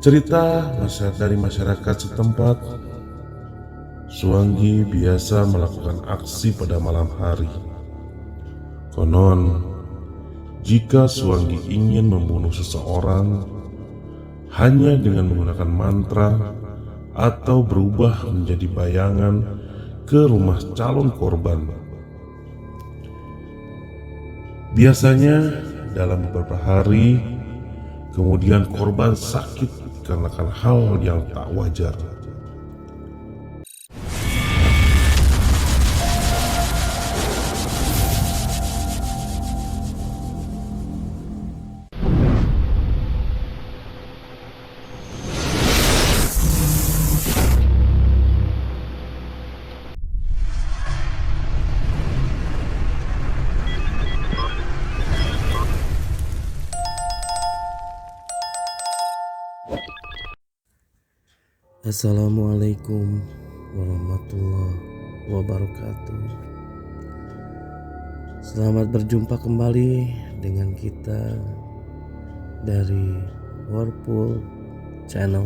Cerita dari masyarakat setempat, Suanggi biasa melakukan aksi pada malam hari. Konon, jika Suanggi ingin membunuh seseorang hanya dengan menggunakan mantra atau berubah menjadi bayangan ke rumah calon korban. Biasanya dalam beberapa hari, kemudian korban sakit karena hal yang tak wajar. Assalamualaikum warahmatullahi wabarakatuh. Selamat berjumpa kembali dengan kita dari Whirlpool Channel.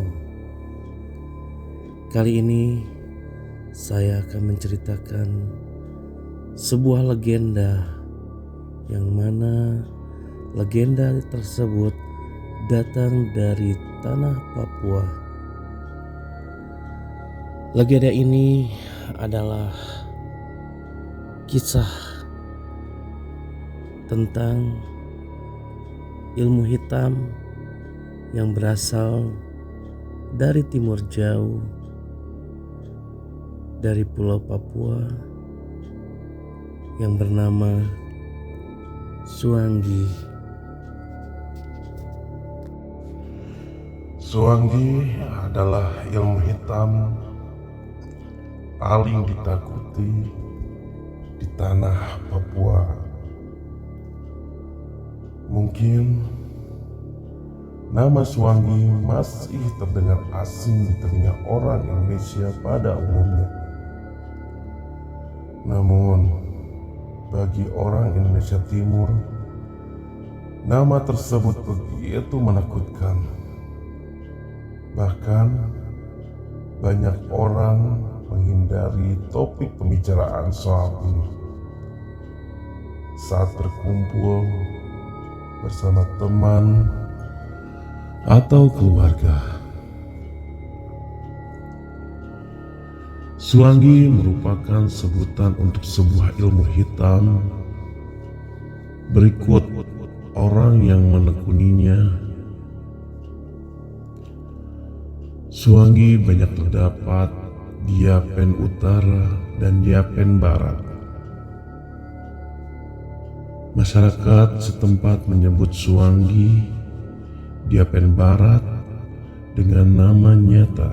Kali ini saya akan menceritakan sebuah legenda, yang mana legenda tersebut datang dari tanah Papua. Legenda ini adalah kisah tentang ilmu hitam yang berasal dari timur jauh, dari Pulau Papua, yang bernama Suanggi. Suanggi adalah ilmu hitam paling ditakuti di tanah Papua. Mungkin nama Suanggi masih terdengar asing di telinga orang Indonesia pada umumnya. Namun, bagi orang Indonesia Timur, nama tersebut begitu menakutkan. Bahkan, banyak orang menghindari topik pembicaraan soal ini saat berkumpul bersama teman atau keluarga. Suanggi merupakan sebutan untuk sebuah ilmu hitam. Berikut orang yang menekuninya. Suanggi banyak terdapat di Yapen Utara dan Yapen Barat. Masyarakat setempat menyebut Suanggi di Yapen Barat dengan nama nyata.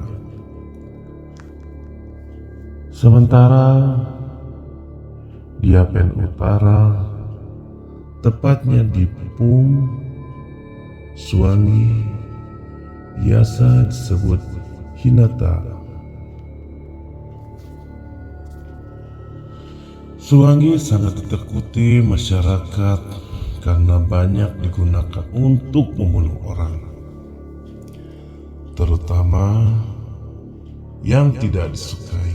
Sementara di Yapen Utara, tepatnya di Pung, Suanggi biasa disebut Hinata. Suanggi sangat ditakuti masyarakat karena banyak digunakan untuk membunuh orang, terutama yang tidak disukai.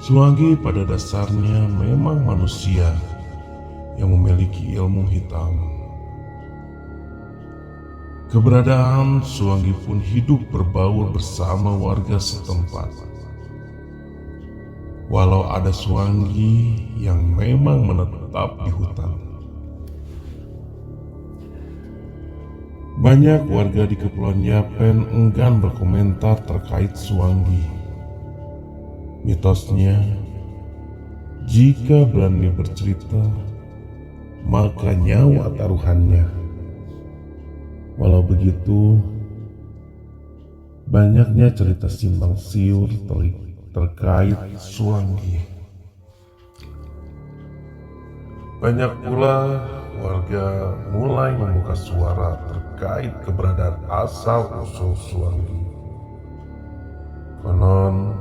Suanggi pada dasarnya memang manusia yang memiliki ilmu hitam. Keberadaan Suanggi pun hidup berbaur bersama warga setempat. Walau ada Suanggi yang memang menetap di hutan, banyak warga di Kepulauan Yapen enggan berkomentar terkait Suanggi. Mitosnya, jika berani bercerita, maka nyawa taruhannya. Walau begitu, banyaknya cerita simpang siur terkait Suanggi. Banyak pula warga mulai membuka suara terkait keberadaan asal-usul Suanggi. Konon,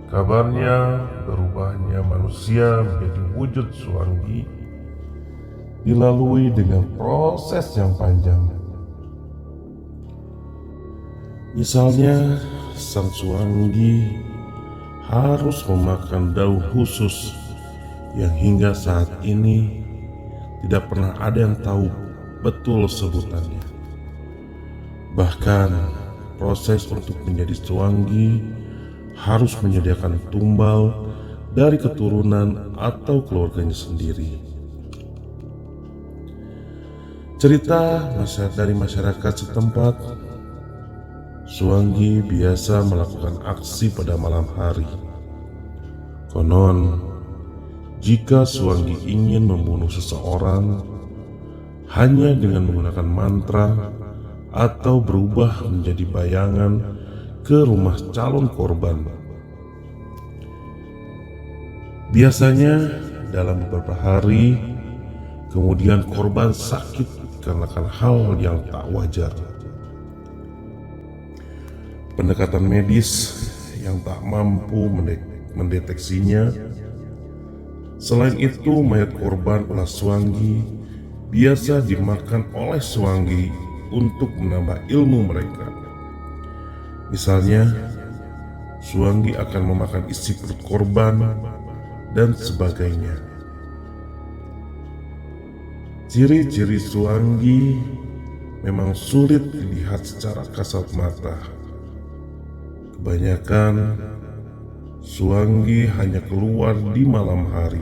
kabarnya berubahnya manusia menjadi wujud Suanggi dilalui dengan proses yang panjang, Misalnya, sang Suanggi harus memakan daun khusus yang hingga saat ini tidak pernah ada yang tahu betul sebutannya. Bahkan proses untuk menjadi Suanggi harus menyediakan tumbal dari keturunan atau keluarganya sendiri. Cerita dari masyarakat setempat, Suanggi biasa melakukan aksi pada malam hari. Konon, jika Suanggi ingin membunuh seseorang hanya dengan menggunakan mantra atau berubah menjadi bayangan ke rumah calon korban, biasanya dalam beberapa hari kemudian korban sakit karena hal yang tak wajar. Pendekatan medis yang tak mampu mendeteksinya. Selain itu, mayat korban oleh Suanggi biasa dimakan oleh Suanggi untuk menambah ilmu mereka. Misalnya, Suanggi akan memakan isi perut korban dan sebagainya. Ciri-ciri Suanggi memang sulit dilihat secara kasat mata. Kebanyakan Suanggi hanya keluar di malam hari.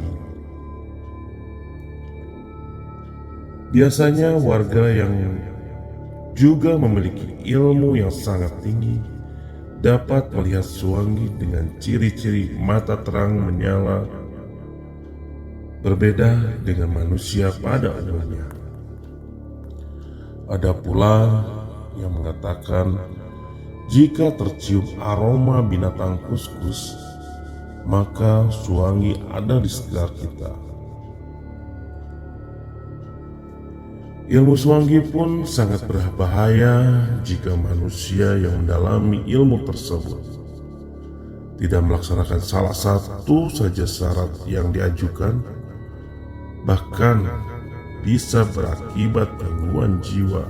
Biasanya warga yang juga memiliki ilmu yang sangat tinggi dapat melihat Suanggi dengan ciri-ciri mata terang menyala, berbeda dengan manusia pada umumnya. Ada pula yang mengatakan jika tercium aroma binatang kuskus, maka Suanggi ada di sekitar kita. Ilmu Suanggi pun sangat berbahaya jika manusia yang mendalami ilmu tersebut tidak melaksanakan salah satu saja syarat yang diajukan, bahkan bisa berakibat gangguan jiwa.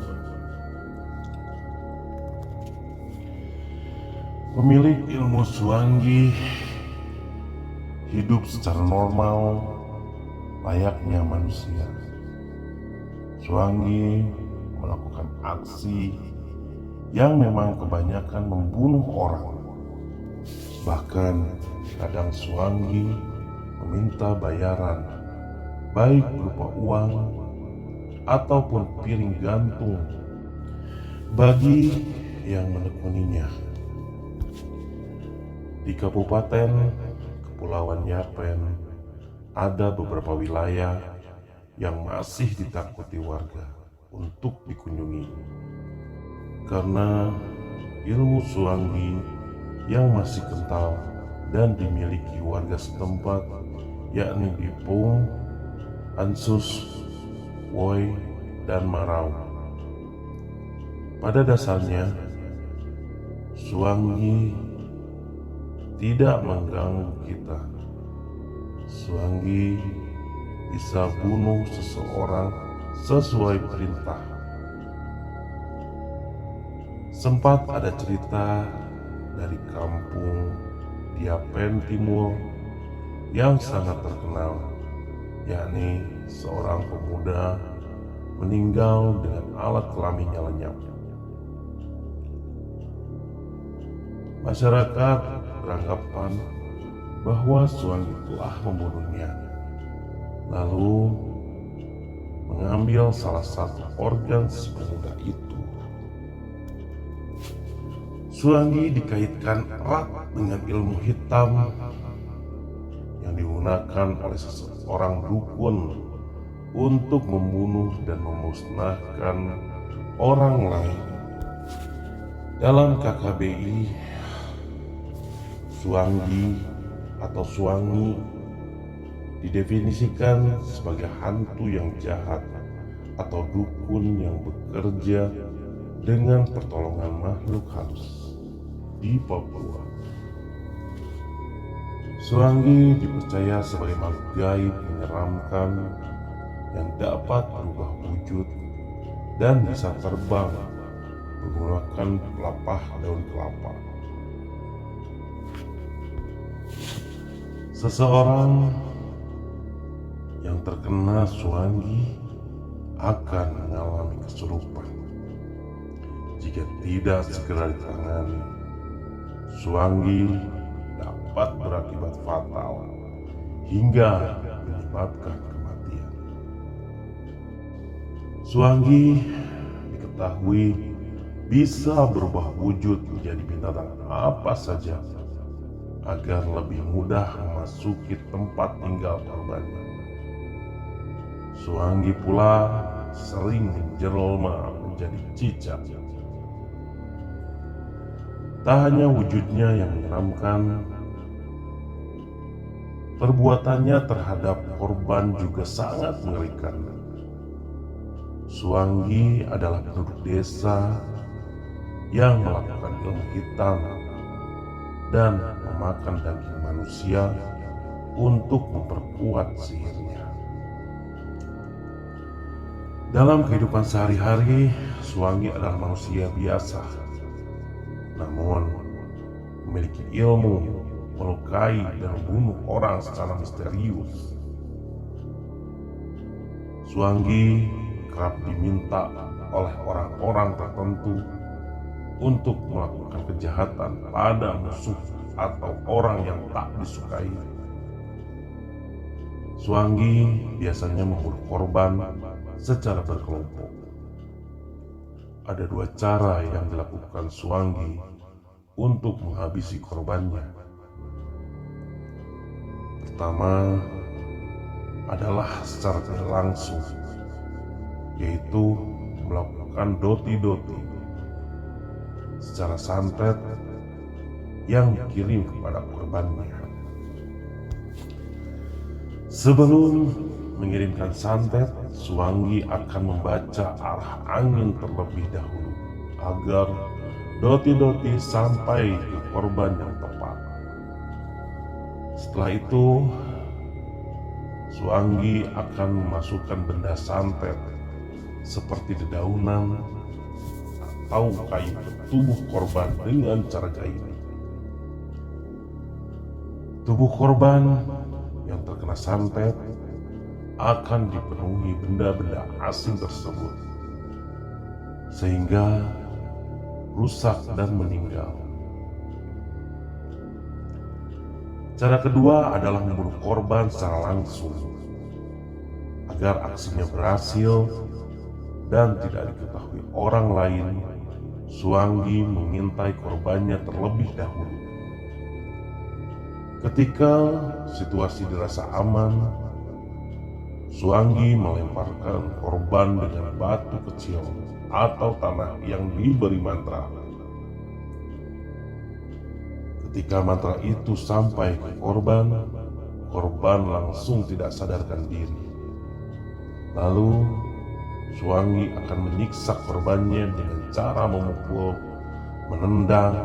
Pemilik ilmu Suanggi hidup secara normal layaknya manusia. Suanggi melakukan aksi yang memang kebanyakan membunuh orang. Bahkan kadang Suanggi meminta bayaran, baik berupa uang ataupun piring gantung bagi yang menekuninya. Di Kabupaten Kepulauan Yapen ada beberapa wilayah yang masih ditakuti warga untuk dikunjungi karena ilmu Suanggi yang masih kental dan dimiliki warga setempat, yakni Ipung, Ansus, Woi, dan Marau. Pada dasarnya, Suanggi tidak mengganggu kita. Suanggi bisa bunuh seseorang sesuai perintah. Sempat ada cerita dari kampung di Yapen Timur yang sangat terkenal, yakni seorang pemuda meninggal dengan alat kelaminnya lenyap. Masyarakat beranggapan bahwa Suanggi telah membunuhnya, lalu mengambil salah satu organ si pemuda itu. Suanggi dikaitkan erat dengan ilmu hitam yang digunakan oleh seseorang dukun untuk membunuh dan memusnahkan orang lain. Dalam KKBI, Suanggi atau Suangi didefinisikan sebagai hantu yang jahat atau dukun yang bekerja dengan pertolongan makhluk halus di Papua. Suanggi dipercaya sebagai makhluk gaib menyeramkan yang dapat berubah wujud dan bisa terbang menggunakan pelepah daun kelapa. Seseorang yang terkena Suanggi akan mengalami kesurupan. Jika tidak segera ditangani, Suanggi dapat berakibat fatal hingga menyebabkan kematian. Suanggi diketahui bisa berubah wujud menjadi binatang apa saja agar lebih mudah memasuki tempat tinggal korbannya. Suanggi pula sering menjelma menjadi cicak. Tak hanya wujudnya yang menyeramkan, perbuatannya terhadap korban juga sangat mengerikan. Suanggi adalah penduduk desa yang melakukan ilmu hitam dan memakan daging manusia untuk memperkuat sihirnya. Dalam kehidupan sehari-hari, Suanggi adalah manusia biasa, namun memiliki ilmu melukai dan membunuh orang secara misterius. Suanggi kerap diminta oleh orang-orang tertentu untuk melakukan kejahatan pada musuh atau orang yang tak disukai. Suanggi biasanya membunuh korban secara berkelompok. Ada dua cara yang dilakukan Suanggi untuk menghabisi korbannya. Pertama adalah secara tidak langsung, yaitu melakukan doti-doti secara santet yang dikirim kepada korbannya. Sebelum mengirimkan santet, Suanggi akan membaca arah angin terlebih dahulu agar doti-doti sampai ke korban yang tepat. Setelah itu, Suanggi akan memasukkan benda santet seperti dedaunan atau kayu ke tubuh korban dengan cara gaib. Tubuh korban yang terkena santet akan dipenuhi benda-benda asing tersebut sehingga rusak dan meninggal. Cara kedua adalah membunuh korban secara langsung. Agar aksinya berhasil dan tidak diketahui orang lain, Suanggi mengintai korbannya terlebih dahulu. Ketika situasi dirasa aman, Suanggi melemparkan korban dengan batu kecil atau tanah yang diberi mantra. Ketika mantra itu sampai ke korban, korban langsung tidak sadarkan diri. Lalu Suanggi akan menyiksa korbannya dengan cara memukul, menendang,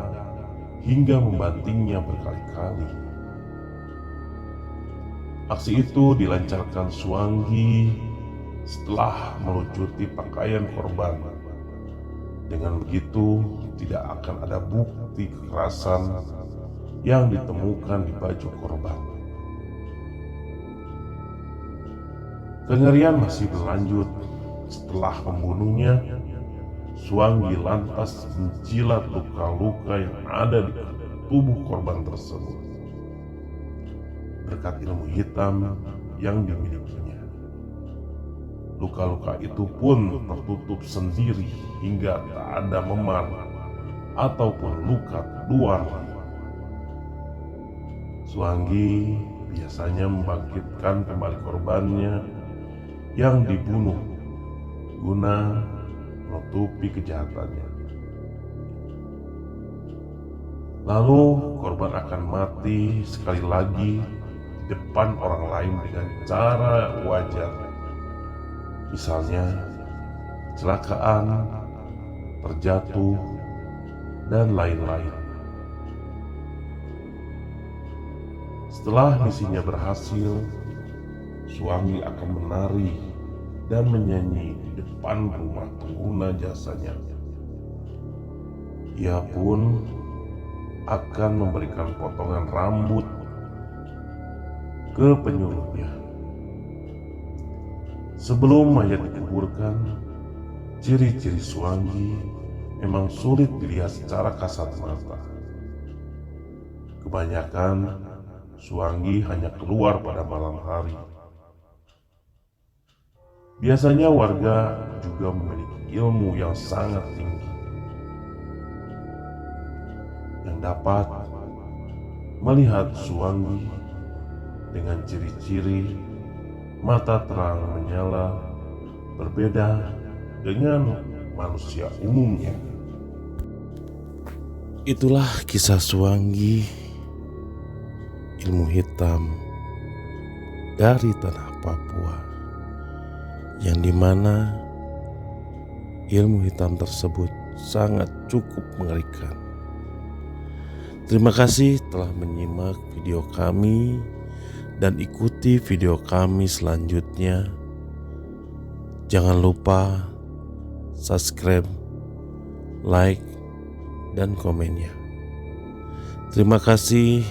hingga membantingnya berkali-kali. Aksi itu dilancarkan Suanggi setelah melucuti pakaian korban. Dengan begitu, tidak akan ada bukti kekerasan yang ditemukan di baju korban. Kengerian masih berlanjut. Setelah membunuhnya, Suanggi lantas menjilat luka-luka yang ada di tubuh korban tersebut. Berkat ilmu hitam yang dimilikinya, luka-luka itu pun tertutup sendiri hingga tak ada memar ataupun luka luar. Suanggi biasanya membangkitkan kembali korbannya yang dibunuh guna menutupi kejahatannya. Lalu korban akan mati sekali lagi di depan orang lain dengan cara wajar. Misalnya kecelakaan, terjatuh, dan lain-lain. Setelah misinya berhasil, Suanggi akan menari dan menyanyi di depan rumah pengguna jasanya. Ia pun akan memberikan potongan rambut ke penyuruhnya. Sebelum mayat dikuburkan, ciri-ciri Suwangi memang sulit dilihat secara kasat mata. Kebanyakan Suwangi hanya keluar pada malam hari. Biasanya warga juga memiliki ilmu yang sangat tinggi yang dapat melihat Suwangi dengan ciri-ciri mata terang menyala berbeda dengan manusia umumnya. Itulah kisah Suwangi, ilmu hitam dari tanah Papua, yang dimana ilmu hitam tersebut sangat cukup mengerikan. Terima kasih telah menyimak video kami dan ikuti video kami selanjutnya. Jangan lupa subscribe, like, dan komennya. Terima kasih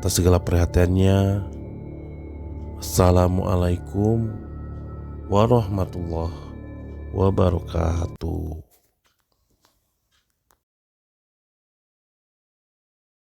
atas segala perhatiannya. Assalamualaikum warahmatullahi wabarakatuh.